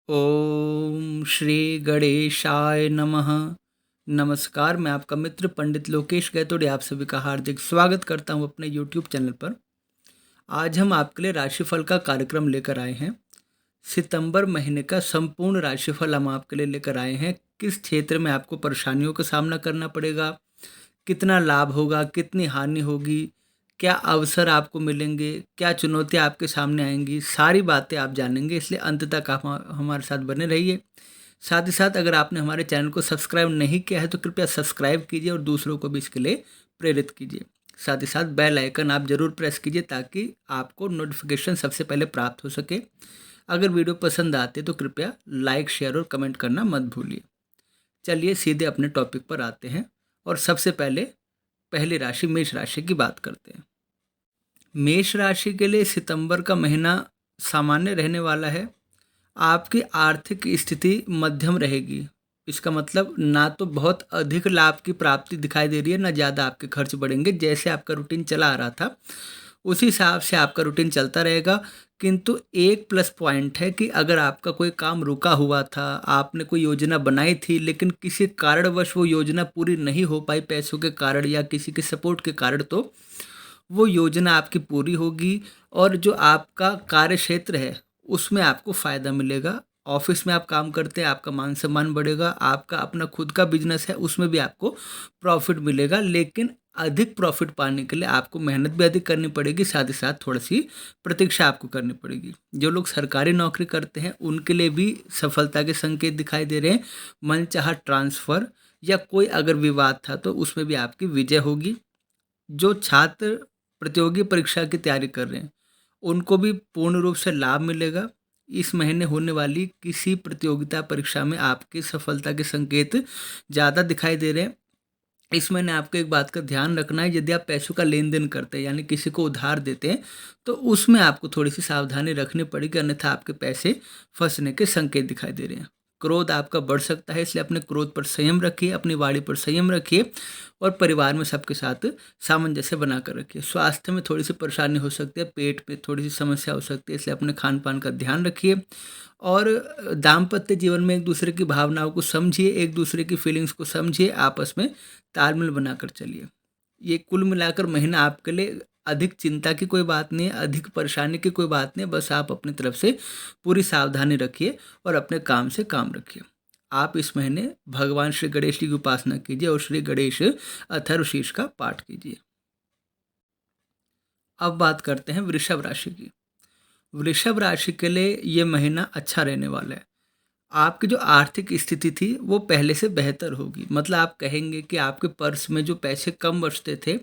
ओम श्री गणेशाय नमः। नमस्कार, मैं आपका मित्र पंडित लोकेश गैतोड़े आप सभी का हार्दिक स्वागत करता हूं अपने यूट्यूब चैनल पर। आज हम आपके लिए राशिफल का कार्यक्रम लेकर आए हैं। सितंबर महीने का संपूर्ण राशिफल हम आपके लिए लेकर आए हैं। किस क्षेत्र में आपको परेशानियों का सामना करना पड़ेगा, कितना लाभ होगा, कितनी हानि होगी, क्या अवसर आपको मिलेंगे, क्या चुनौतियाँ आपके सामने आएँगी, सारी बातें आप जानेंगे। इसलिए अंत तक आप हमारे साथ बने रहिए। साथ ही साथ अगर आपने हमारे चैनल को सब्सक्राइब नहीं किया है तो कृपया सब्सक्राइब कीजिए और दूसरों को भी इसके लिए प्रेरित कीजिए। साथ ही साथ बेल आइकन आप ज़रूर प्रेस कीजिए ताकि आपको नोटिफिकेशन सबसे पहले प्राप्त हो सके। अगर वीडियो पसंद आते तो कृपया लाइक, शेयर और कमेंट करना मत भूलिए। चलिए सीधे अपने टॉपिक पर आते हैं और सबसे पहले पहली राशि मेष राशि की बात करते हैं। मेष राशि के लिए सितंबर का महीना सामान्य रहने वाला है। आपकी आर्थिक स्थिति मध्यम रहेगी। इसका मतलब ना तो बहुत अधिक लाभ की प्राप्ति दिखाई दे रही है, ना ज़्यादा आपके खर्च बढ़ेंगे। जैसे आपका रूटीन चला आ रहा था उसी हिसाब से आपका रूटीन चलता रहेगा। किंतु एक प्लस पॉइंट है कि अगर आपका कोई काम रुका हुआ था, आपने कोई योजना बनाई थी लेकिन किसी कारणवश वो योजना पूरी नहीं हो पाई, पैसों के कारण या किसी के सपोर्ट के कारण, तो वो योजना आपकी पूरी होगी और जो आपका कार्य क्षेत्र है उसमें आपको फ़ायदा मिलेगा। ऑफिस में आप काम करते हैं, आपका मान सम्मान बढ़ेगा। आपका अपना खुद का बिजनेस है, उसमें भी आपको प्रॉफिट मिलेगा। लेकिन अधिक प्रॉफिट पाने के लिए आपको मेहनत भी अधिक करनी पड़ेगी, साथ ही साथ थोड़ी सी प्रतीक्षा आपको करनी पड़ेगी। जो लोग सरकारी नौकरी करते हैं उनके लिए भी सफलता के संकेत दिखाई दे रहे हैं। मनचाहा ट्रांसफ़र या कोई अगर विवाद था तो उसमें भी आपकी विजय होगी। जो छात्र प्रतियोगी परीक्षा की तैयारी कर रहे हैं उनको भी पूर्ण रूप से लाभ मिलेगा। इस महीने होने वाली किसी प्रतियोगिता परीक्षा में आपकी सफलता के संकेत ज़्यादा दिखाई दे रहे हैं। इस महीने आपको एक बात का ध्यान रखना है, यदि आप पैसों का लेन देन करते हैं यानी किसी को उधार देते हैं तो उसमें आपको थोड़ी सी सावधानी रखनी पड़ेगी, अन्यथा आपके पैसे फंसने के संकेत दिखाई दे रहे हैं। क्रोध आपका बढ़ सकता है, इसलिए अपने क्रोध पर संयम रखिए, अपनी वाणी पर संयम रखिए और परिवार में सबके साथ सामंजस्य बनाकर रखिए। स्वास्थ्य में थोड़ी सी परेशानी हो सकती है, पेट में थोड़ी सी समस्या हो सकती है, इसलिए अपने खान पान का ध्यान रखिए। और दाम्पत्य जीवन में एक दूसरे की भावनाओं को समझिए, एक दूसरे की फीलिंग्स को समझिए, आपस में तालमेल बनाकर चलिए। ये कुल मिलाकर महीना आपके लिए अधिक चिंता की कोई बात नहीं है, अधिक परेशानी की कोई बात नहीं है। बस आप अपनी तरफ से पूरी सावधानी रखिए और अपने काम से काम रखिए। आप इस महीने भगवान श्री गणेश जी की उपासना कीजिए और श्री गणेश अथर्वशीर्ष का पाठ कीजिए। अब बात करते हैं वृषभ राशि की। वृषभ राशि के लिए ये महीना अच्छा रहने वाला है। आपकी जो आर्थिक स्थिति थी वो पहले से बेहतर होगी। मतलब आप कहेंगे कि आपके पर्स में जो पैसे कम बचते थे,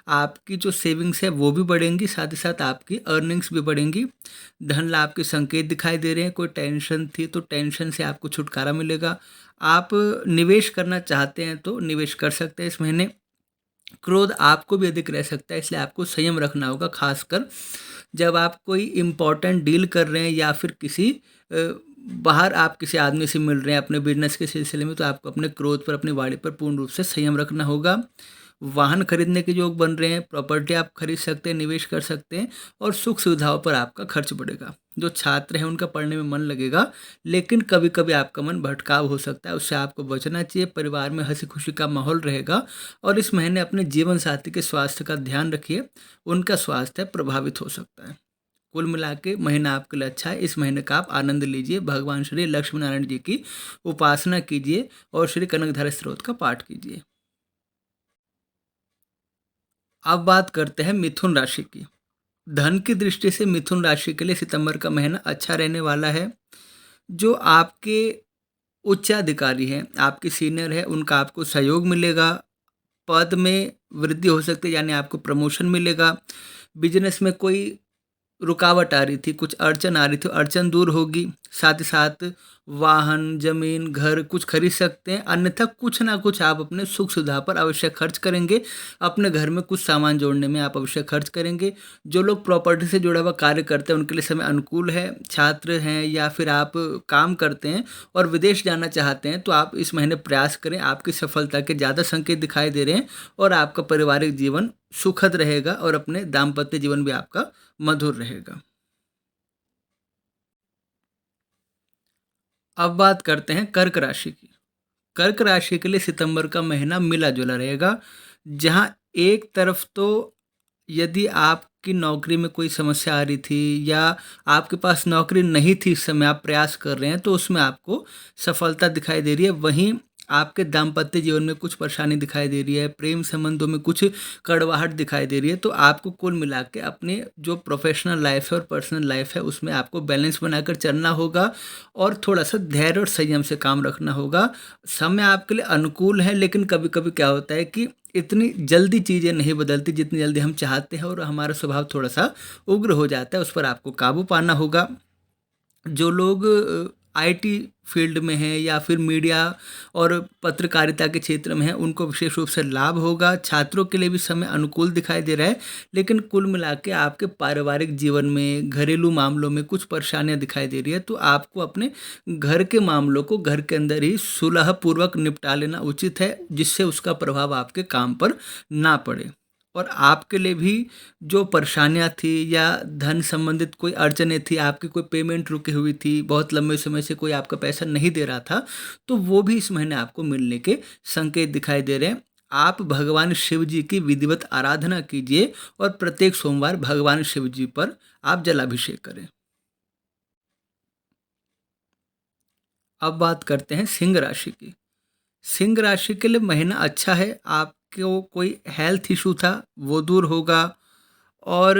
आपकी जो सेविंग्स है वो भी बढ़ेंगी, साथ ही साथ आपकी अर्निंग्स भी बढ़ेंगी। धन लाभ के संकेत दिखाई दे रहे हैं। कोई टेंशन थी तो टेंशन से आपको छुटकारा मिलेगा। आप निवेश करना चाहते हैं तो निवेश कर सकते हैं इस महीने। क्रोध आपको भी अधिक रह सकता है, इसलिए आपको संयम रखना होगा, खासकर जब आप कोई इम्पोर्टेंट डील कर रहे हैं या फिर किसी बाहर आप किसी आदमी से मिल रहे हैं अपने बिजनेस के सिलसिले में, तो आपको अपने क्रोध पर, अपनी वाणी पर पूर्ण रूप से संयम रखना होगा। वाहन खरीदने के योग बन रहे हैं, प्रॉपर्टी आप खरीद सकते हैं, निवेश कर सकते हैं और सुख सुविधाओं पर आपका खर्च बढ़ेगा। जो छात्र हैं उनका पढ़ने में मन लगेगा, लेकिन कभी कभी आपका मन भटकाव हो सकता है, उससे आपको बचना चाहिए। परिवार में हंसी खुशी का माहौल रहेगा और इस महीने अपने जीवन साथी के स्वास्थ्य का ध्यान रखिए, उनका स्वास्थ्य प्रभावित हो सकता है। कुल मिला के महीना आपके लिए अच्छा है। इस महीने का आप आनंद लीजिए, भगवान श्री लक्ष्मी नारायण जी की उपासना कीजिए और श्री कनकधारा स्त्रोत का पाठ कीजिए। अब बात करते हैं मिथुन राशि की। धन की दृष्टि से मिथुन राशि के लिए सितंबर का महीना अच्छा रहने वाला है। जो आपके उच्चाधिकारी हैं, आपके सीनियर हैं, उनका आपको सहयोग मिलेगा। पद में वृद्धि हो सकती है, यानी आपको प्रमोशन मिलेगा। बिजनेस में कोई रुकावट आ रही थी, कुछ अड़चन आ रही थी, अड़चन दूर होगी। साथ ही साथ वाहन, ज़मीन, घर कुछ खरीद सकते हैं, अन्यथा कुछ ना कुछ आप अपने सुख सुविधा पर अवश्य खर्च करेंगे। अपने घर में कुछ सामान जोड़ने में आप अवश्य खर्च करेंगे। जो लोग प्रॉपर्टी से जुड़ा हुआ कार्य करते हैं उनके लिए समय अनुकूल है। छात्र हैं या फिर आप काम करते हैं और विदेश जाना चाहते हैं तो आप इस महीने प्रयास करें। आपकी सफलता के ज़्यादा संकेत दिखाई दे रहे हैं और आपका पारिवारिक जीवन सुखद रहेगा और अपने दाम्पत्य जीवन भी आपका मधुर रहेगा। अब बात करते हैं कर्क राशि की। कर्क राशि के लिए सितंबर का महीना मिला-जुला रहेगा, जहाँ एक तरफ तो यदि आपकी नौकरी में कोई समस्या आ रही थी या आपके पास नौकरी नहीं थी, इस समय आप प्रयास कर रहे हैं, तो उसमें आपको सफलता दिखाई दे रही है। वहीं आपके दाम्पत्य जीवन में कुछ परेशानी दिखाई दे रही है, प्रेम संबंधों में कुछ कड़वाहट दिखाई दे रही है। तो आपको कुल मिला के अपने जो प्रोफेशनल लाइफ है और पर्सनल लाइफ है, उसमें आपको बैलेंस बनाकर चलना होगा और थोड़ा-सा धैर्य और संयम से काम रखना होगा। समय आपके लिए अनुकूल है, लेकिन कभी-कभी क्या होता है कि इतनी जल्दी चीज़ें नहीं बदलती जितनी जल्दी हम चाहते हैं और हमारा स्वभाव थोड़ा-सा उग्र हो जाता है, उस पर आपको काबू पाना होगा। जो लोग आईटी फील्ड में हैं या फिर मीडिया और पत्रकारिता के क्षेत्र में हैं, उनको विशेष रूप से लाभ होगा। छात्रों के लिए भी समय अनुकूल दिखाई दे रहा है, लेकिन कुल मिला के आपके पारिवारिक जीवन में, घरेलू मामलों में कुछ परेशानियाँ दिखाई दे रही है, तो आपको अपने घर के मामलों को घर के अंदर ही सुलहपूर्वक निपटा लेना उचित है, जिससे उसका प्रभाव आपके काम पर ना पड़े। और आपके लिए भी जो परेशानियाँ थी या धन संबंधित कोई अड़चनें थी, आपकी कोई पेमेंट रुकी हुई थी, बहुत लंबे समय से कोई आपका पैसा नहीं दे रहा था, तो वो भी इस महीने आपको मिलने के संकेत दिखाई दे रहे हैं। आप भगवान शिव जी की विधिवत आराधना कीजिए और प्रत्येक सोमवार भगवान शिव जी पर आप जलाभिषेक करें। अब बात करते हैं सिंह राशि की। सिंह राशि के लिए महीना अच्छा है। आपको कोई हेल्थ इशू था, वो दूर होगा और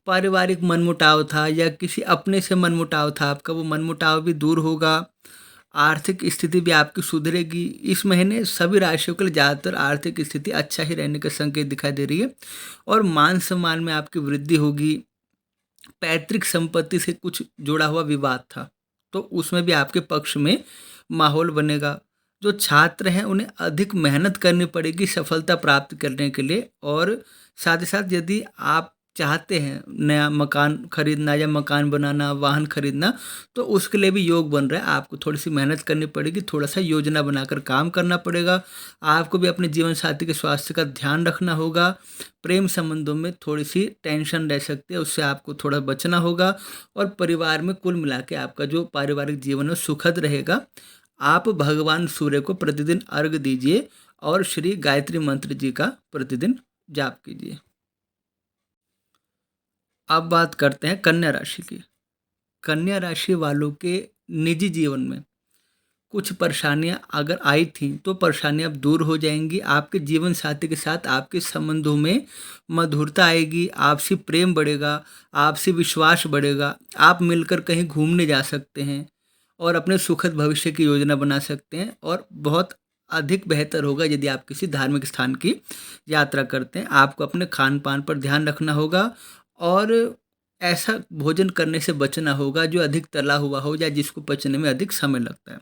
पारिवारिक मनमुटाव था या किसी अपने से मनमुटाव था आपका, वो मनमुटाव भी दूर होगा। आर्थिक स्थिति भी आपकी सुधरेगी। इस महीने सभी राशियों के लिए ज़्यादातर आर्थिक स्थिति अच्छा ही रहने के संकेत दिखाई दे रही है और मान-सम्मान में आपकी वृद्धि होगी। पैतृक संपत्ति से कुछ जुड़ा हुआ विवाद था, तो उसमें भी आपके पक्ष में माहौल बनेगा। जो छात्र हैं, उन्हें अधिक मेहनत करनी पड़ेगी सफलता प्राप्त करने के लिए और साथ ही साथ यदि आप चाहते हैं नया मकान खरीदना या मकान बनाना, वाहन खरीदना, तो उसके लिए भी योग बन रहा है। आपको थोड़ी-सी मेहनत करनी पड़ेगी, थोड़ा-सा योजना बनाकर काम करना पड़ेगा। आपको भी अपने जीवन साथी के स्वास्थ्य का ध्यान रखना होगा। प्रेम संबंधों में थोड़ी-सी टेंशन रह सकती है, उससे आपको थोड़ा बचना होगा और परिवार में कुल मिला के आपका जो पारिवारिक जीवन है सुखद रहेगा। आप भगवान सूर्य को प्रतिदिन अर्घ दीजिए और श्री गायत्री मंत्र जी का प्रतिदिन जाप कीजिए। अब बात करते हैं कन्या राशि की। कन्या राशि वालों के निजी जीवन में कुछ परेशानियां अगर आई थीं, तो परेशानियां अब दूर हो जाएंगी। आपके जीवन साथी के साथ आपके संबंधों में मधुरता आएगी, आपसी प्रेम बढ़ेगा, आपसी विश्वास बढ़ेगा। आप मिलकर कहीं घूमने जा सकते हैं और अपने सुखद भविष्य की योजना बना सकते हैं और बहुत अधिक बेहतर होगा यदि आप किसी धार्मिक स्थान की यात्रा करते हैं। आपको अपने खान पान पर ध्यान रखना होगा और ऐसा भोजन करने से बचना होगा जो अधिक तला हुआ हो या जिसको पचने में अधिक समय लगता है।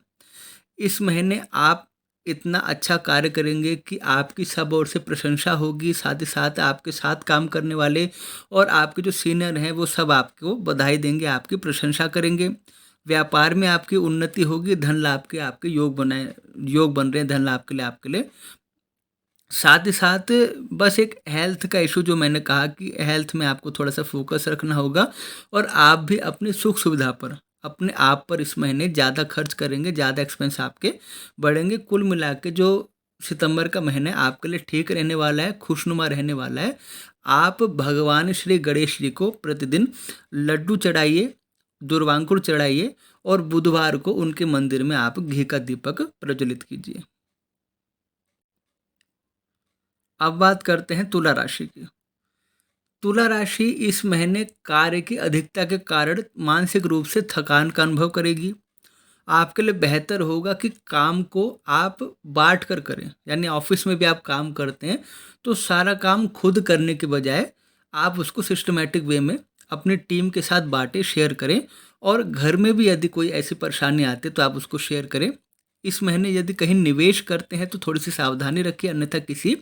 इस महीने आप इतना अच्छा कार्य करेंगे कि आपकी सब ओर से प्रशंसा होगी, साथ ही साथ आपके साथ काम करने वाले और आपके जो सीनियर हैं, वो सब आपको बधाई देंगे, आपकी प्रशंसा करेंगे। व्यापार में आपकी उन्नति होगी, धन लाभ के आपके योग बन रहे हैं धन लाभ के लिए आपके लिए। साथ ही साथ बस एक हेल्थ का इशू, जो मैंने कहा कि हेल्थ में आपको थोड़ा-सा फ़ोकस रखना होगा और आप भी अपनी सुख-सुविधा पर, अपने आप पर इस महीने ज़्यादा खर्च करेंगे, ज़्यादा एक्सपेंस आपके बढ़ेंगे। कुल मिला के जो सितंबर का महीना है आपके लिए ठीक रहने वाला है, खुशनुमा रहने वाला है। आप भगवान श्री गणेश जी को प्रतिदिन लड्डू चढ़ाइए, दुर्वांकुर चढ़ाइए और बुधवार को उनके मंदिर में आप घी का दीपक प्रज्वलित कीजिए। अब बात करते हैं तुला राशि की। तुला राशि इस महीने कार्य की अधिकता के कारण मानसिक रूप से थकान का अनुभव करेगी। आपके लिए बेहतर होगा कि काम को आप बाँट कर करें, यानी ऑफिस में भी आप काम करते हैं, तो सारा काम खुद करने के बजाय आप उसको सिस्टमैटिक वे में अपनी टीम के साथ बाँटें, शेयर करें और घर में भी यदि कोई ऐसी परेशानी आती है, तो आप उसको शेयर करें। इस महीने यदि कहीं निवेश करते हैं, तो थोड़ी-सी सावधानी रखिए, अन्यथा किसी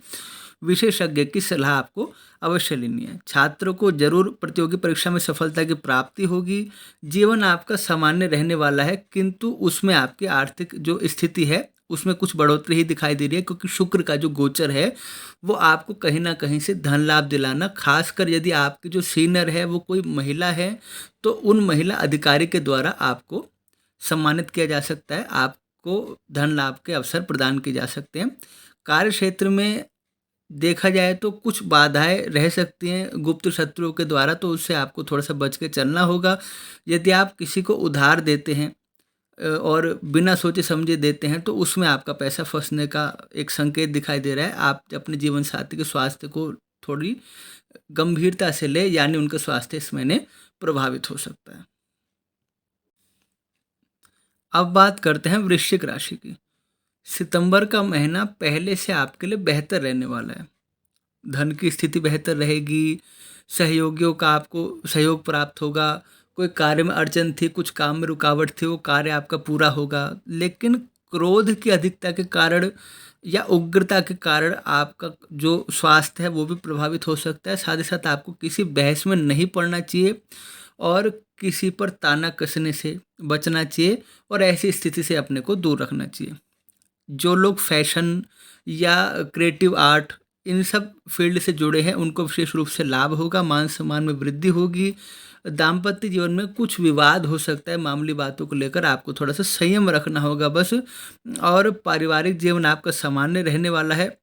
विशेषज्ञ की सलाह आपको अवश्य लेनी है। छात्रों को जरूर प्रतियोगी परीक्षा में सफलता की प्राप्ति होगी। जीवन आपका सामान्य रहने वाला है, किंतु उसमें आपकी आर्थिक जो स्थिति है, उसमें कुछ बढ़ोतरी ही दिखाई दे रही है, क्योंकि शुक्र का जो गोचर है, वो आपको कहीं न कहीं से धन लाभ दिलाना, खासकर यदि आपकी जो सीनियर है वो कोई महिला है, तो उन महिला अधिकारी के द्वारा आपको सम्मानित किया जा सकता है, आपको धन लाभ के अवसर प्रदान किए जा सकते हैं। कार्य क्षेत्र में देखा जाए तो कुछ बाधाएँ रह सकती हैं गुप्त शत्रुओं के द्वारा, तो उससे आपको थोड़ा-सा बच के चलना होगा। यदि आप किसी को उधार देते हैं और बिना सोचे समझे देते हैं, तो उसमें आपका पैसा फँसने का एक संकेत दिखाई दे रहा है। आप अपने जीवन साथी के स्वास्थ्य को थोड़ी गंभीरता से लें, यानी उनका स्वास्थ्य इस महीने प्रभावित हो सकता है। अब बात करते हैं वृश्चिक राशि की। सितंबर का महीना पहले से आपके लिए बेहतर रहने वाला है। धन की स्थिति बेहतर रहेगी, सहयोगियों का आपको सहयोग प्राप्त होगा, कोई कार्य में अड़चन थी, कुछ काम में रुकावट थी, वो कार्य आपका पूरा होगा। लेकिन क्रोध की अधिकता के कारण या उग्रता के कारण आपका जो स्वास्थ्य है वो भी प्रभावित हो सकता है। साथ ही साथ आपको किसी बहस में नहीं पड़ना चाहिए और किसी पर ताना कसने से बचना चाहिए और ऐसी स्थिति से अपने को दूर रखना चाहिए। जो लोग फैशन या क्रिएटिव आर्ट इन सब फील्ड से जुड़े हैं उनको विशेष रूप से लाभ होगा, मान सम्मान में वृद्धि होगी। दाम्पत्य जीवन में कुछ विवाद हो सकता है, मामूली बातों को लेकर आपको थोड़ा-सा संयम रखना होगा बस। और पारिवारिक जीवन आपका सामान्य रहने वाला है।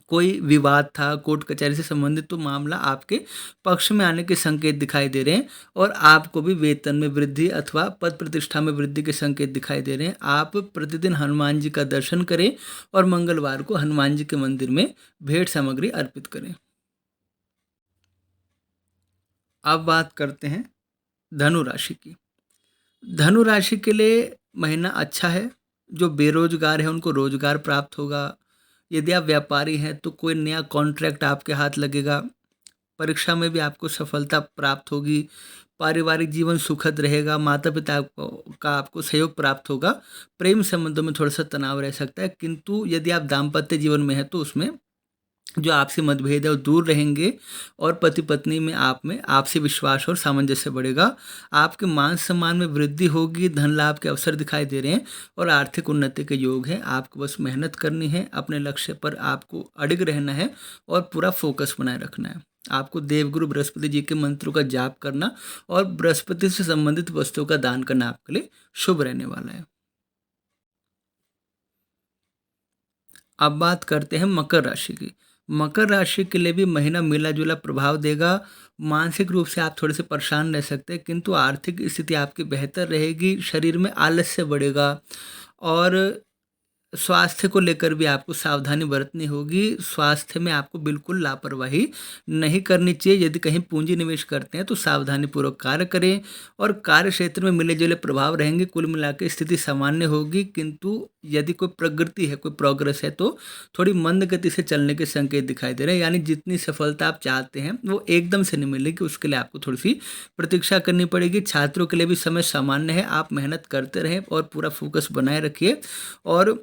कोई विवाद था कोर्ट कचहरी से संबंधित तो मामला आपके पक्ष में आने के संकेत दिखाई दे रहे हैं और आपको भी वेतन में वृद्धि अथवा पद प्रतिष्ठा में वृद्धि के संकेत दिखाई दे रहे हैं। आप प्रतिदिन हनुमान जी का दर्शन करें और मंगलवार को हनुमान जी के मंदिर में भेंट सामग्री अर्पित करें। अब बात करते हैं धनु राशि की। धनु राशि के लिए महीना अच्छा है। जो बेरोजगार है उनको रोजगार प्राप्त होगा। यदि आप व्यापारी हैं तो कोई नया कॉन्ट्रैक्ट आपके हाथ लगेगा। परीक्षा में भी आपको सफलता प्राप्त होगी। पारिवारिक जीवन सुखद रहेगा। माता-पिता का आपको सहयोग प्राप्त होगा। प्रेम संबंधों में थोड़ा-सा तनाव रह सकता है, किंतु यदि आप दाम्पत्य जीवन में हैं तो उसमें जो आपसी मतभेद है वो दूर रहेंगे और पति-पत्नी में आप में आपसी विश्वास और सामंजस्य बढ़ेगा। आपके मान-सम्मान में वृद्धि होगी, धन लाभ के अवसर दिखाई दे रहे हैं और आर्थिक उन्नति के योग हैं। आपको बस मेहनत करनी है, अपने लक्ष्य पर आपको अडिग रहना है और पूरा फ़ोकस बनाए रखना है। आपको देवगुरु बृहस्पति जी के मंत्रों का जाप करना और बृहस्पति से संबंधित वस्तुओं का दान करना आपके लिए शुभ रहने वाला है। अब बात करते हैं मकर राशि की। मकर राशि के लिए भी महीना मिला-जुला प्रभाव देगा। मानसिक रूप से आप थोड़े से परेशान रह सकते हैं, किंतु आर्थिक स्थिति आपकी बेहतर रहेगी। शरीर में आलस्य बढ़ेगा और स्वास्थ्य को लेकर भी आपको सावधानी बरतनी होगी। स्वास्थ्य में आपको बिल्कुल लापरवाही नहीं करनी चाहिए। यदि कहीं पूँजी निवेश करते हैं तो सावधानीपूर्वक कार्य करें और कार्य क्षेत्र में मिले-जुले प्रभाव रहेंगे। कुल मिला के स्थिति सामान्य होगी, किंतु यदि कोई प्रगति है, कोई प्रोग्रेस है तो थोड़ी मंद गति से चलने के संकेत दिखाई दे रहे हैं। यानी जितनी सफलता आप चाहते हैं वो एकदम से नहीं मिलेगी, उसके लिए आपको थोड़ी-सी प्रतीक्षा करनी पड़ेगी। छात्रों के लिए भी समय सामान्य है। आप मेहनत करते रहें और पूरा फ़ोकस बनाए रखिए और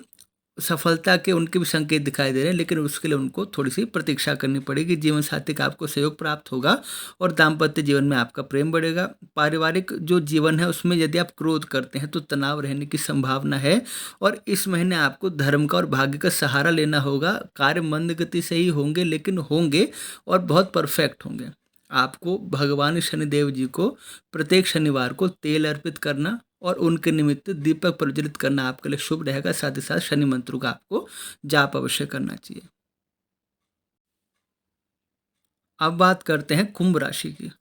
सफलता के उनके भी संकेत दिखाई दे रहे हैं, लेकिन उसके लिए उनको थोड़ी-सी प्रतीक्षा करनी पड़ेगी। जीवन साथी का आपको सहयोग प्राप्त होगा और दाम्पत्य जीवन में आपका प्रेम बढ़ेगा। पारिवारिक जो जीवन है उसमें यदि आप क्रोध करते हैं तो तनाव रहने की संभावना है और इस महीने आपको धर्म का और भाग्य का सहारा लेना होगा। कार्य मंद गति से ही होंगे, लेकिन होंगे और बहुत परफेक्ट होंगे। आपको भगवान शनिदेव जी को प्रत्येक शनिवार को तेल अर्पित करना और उनके निमित्त दीपक प्रज्वलित करना आपके लिए शुभ रहेगा। साथ ही साथ शनि मंत्रों का आपको जाप अवश्य करना चाहिए। अब बात करते हैं कुंभ राशि की।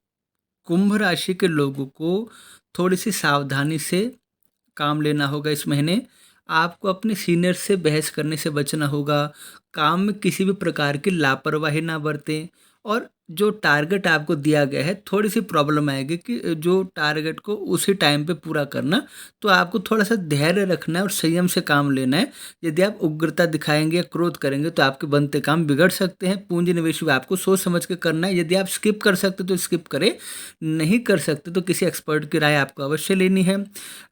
कुंभ राशि के लोगों को थोड़ी-सी सावधानी से काम लेना होगा इस महीने। आपको अपने सीनियर से बहस करने से बचना होगा। काम में किसी भी प्रकार की लापरवाही ना बरतें और जो टारगेट आपको दिया गया है, थोड़ी-सी प्रॉब्लम आएगी कि जो टारगेट को उसी टाइम पे पूरा करना, तो आपको थोड़ा-सा धैर्य रखना है और संयम से काम लेना है। यदि आप उग्रता दिखाएँगे या क्रोध करेंगे तो आपके बनते काम बिगड़ सकते हैं। पूँजी निवेश भी आपको सोच समझ के करना है। यदि आप स्किप कर सकते तो स्किप करें, नहीं कर सकते तो किसी एक्सपर्ट की राय आपको अवश्य लेनी है।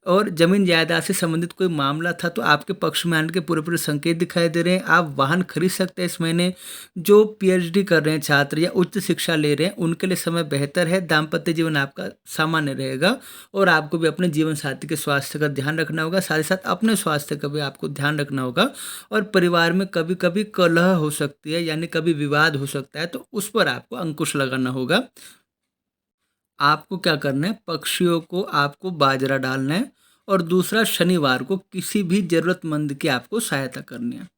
और ज़मीन जायदाद से संबंधित कोई मामला था तो आपके पक्ष में आने के पूरे-पूरे संकेत दिखाई दे रहे हैं। आप वाहन खरीद सकते हैं इस महीने। जो पीएचडी कर रहे हैं छात्र या उच्च शिक्षा ले रहे हैं उनके लिए समय बेहतर है। दाम्पत्य जीवन आपका सामान्य रहेगा और आपको भी अपने जीवन साथी के स्वास्थ्य का ध्यान रखना होगा। साथ ही साथ अपने स्वास्थ्य का भी आपको ध्यान रखना होगा और परिवार में कभी-कभी कलह हो सकती है, यानी कभी विवाद हो सकता है, तो उस पर आपको अंकुश लगाना होगा। आपको क्या करना है, पक्षियों को आपको बाजरा डालना है और दूसरा शनिवार को किसी भी ज़रूरतमंद की आपको सहायता करनी है।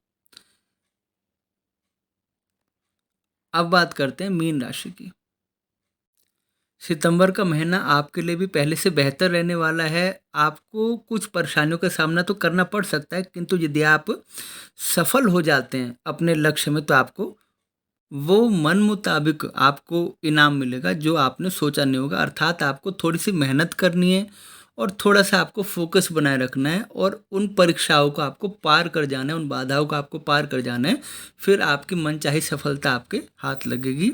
अब बात करते हैं मीन राशि की। सितंबर का महीना आपके लिए भी पहले से बेहतर रहने वाला है। आपको कुछ परेशानियों का सामना तो करना पड़ सकता है, किंतु यदि आप सफल हो जाते हैं अपने लक्ष्य में तो आपको वो मन मुताबिक आपको इनाम मिलेगा जो आपने सोचा नहीं होगा। अर्थात आपको थोड़ी सी मेहनत करनी है और थोड़ा सा आपको फोकस बनाए रखना है और उन परीक्षाओं को आपको पार कर जाना है, उन बाधाओं को आपको पार कर जाना है। फिर आपकी मनचाही सफलता आपके हाथ लगेगी।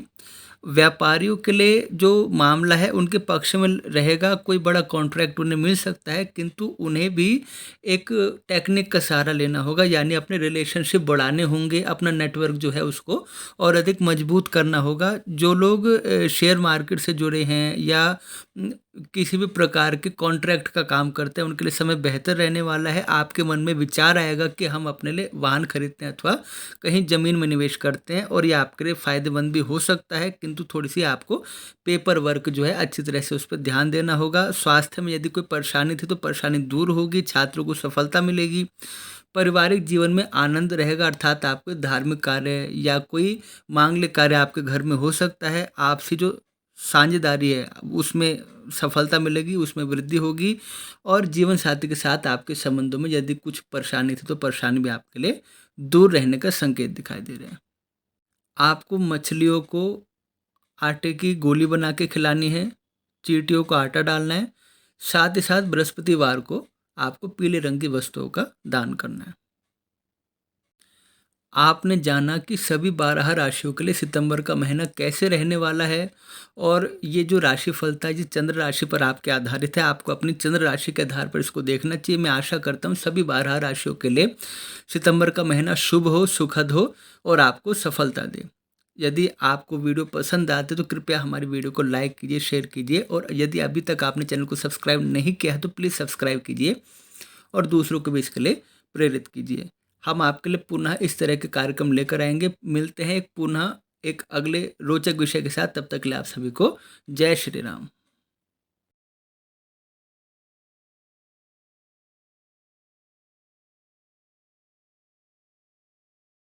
व्यापारियों के लिए जो मामला है उनके पक्ष में रहेगा। कोई बड़ा कॉन्ट्रैक्ट उन्हें मिल सकता है, किंतु उन्हें भी एक टेक्निक का सहारा लेना होगा, यानी अपने रिलेशनशिप बढ़ाने होंगे, अपना नेटवर्क जो है उसको और अधिक मजबूत करना होगा। जो लोग शेयर मार्केट से जुड़े हैं या किसी भी प्रकार के कॉन्ट्रैक्ट का काम करते हैं उनके लिए समय बेहतर रहने वाला है। आपके मन में विचार आएगा कि हम अपने लिए वाहन खरीदते हैं अथवा कहीं ज़मीन में निवेश करते हैं, और ये आपके लिए फ़ायदेमंद भी हो सकता है, किंतु थोड़ी सी आपको पेपर वर्क जो है अच्छी तरह से उस पर ध्यान देना होगा। स्वास्थ्य में यदि कोई परेशानी थी तो परेशानी दूर होगी, छात्रों को सफलता मिलेगी। पारिवारिक जीवन में आनंद रहेगा, अर्थात आपके धार्मिक कार्य या कोई मांगलिक कार्य आपके घर में हो सकता है। आपसी जो साझेदारी है उसमें सफलता मिलेगी, उसमें वृद्धि होगी, और जीवन साथी के साथ आपके संबंधों में यदि कुछ परेशानी थी तो परेशानी भी आपके लिए दूर रहने का संकेत दिखाई दे रहे हैं। आपको मछलियों को आटे की गोली बना के खिलानी है, चींटियों को आटा डालना है, साथ ही साथ बृहस्पतिवार को आपको पीले रंग की वस्तुओं का दान करना है। आपने जाना कि सभी 12 राशियों के लिए सितंबर का महीना कैसे रहने वाला है, और ये जो राशिफल था ये चंद्र राशि पर आपके आधारित है। आपको अपनी चंद्र राशि के आधार पर इसको देखना चाहिए। मैं आशा करता हूँ सभी 12 राशियों के लिए सितंबर का महीना शुभ हो, सुखद हो और आपको सफलता दे। यदि आपको वीडियो पसंद आते तो कृपया हमारी वीडियो को लाइक कीजिए, शेयर कीजिए, और यदि अभी तक आपने चैनल को सब्सक्राइब नहीं किया है तो प्लीज़ सब्सक्राइब कीजिए और दूसरों को भी इसके लिए प्रेरित कीजिए। हम आपके लिए पुनः इस तरह के कार्यक्रम लेकर आएंगे। मिलते हैं एक पुनः एक अगले रोचक विषय के साथ। तब तक के लिए आप सभी को जय श्री राम।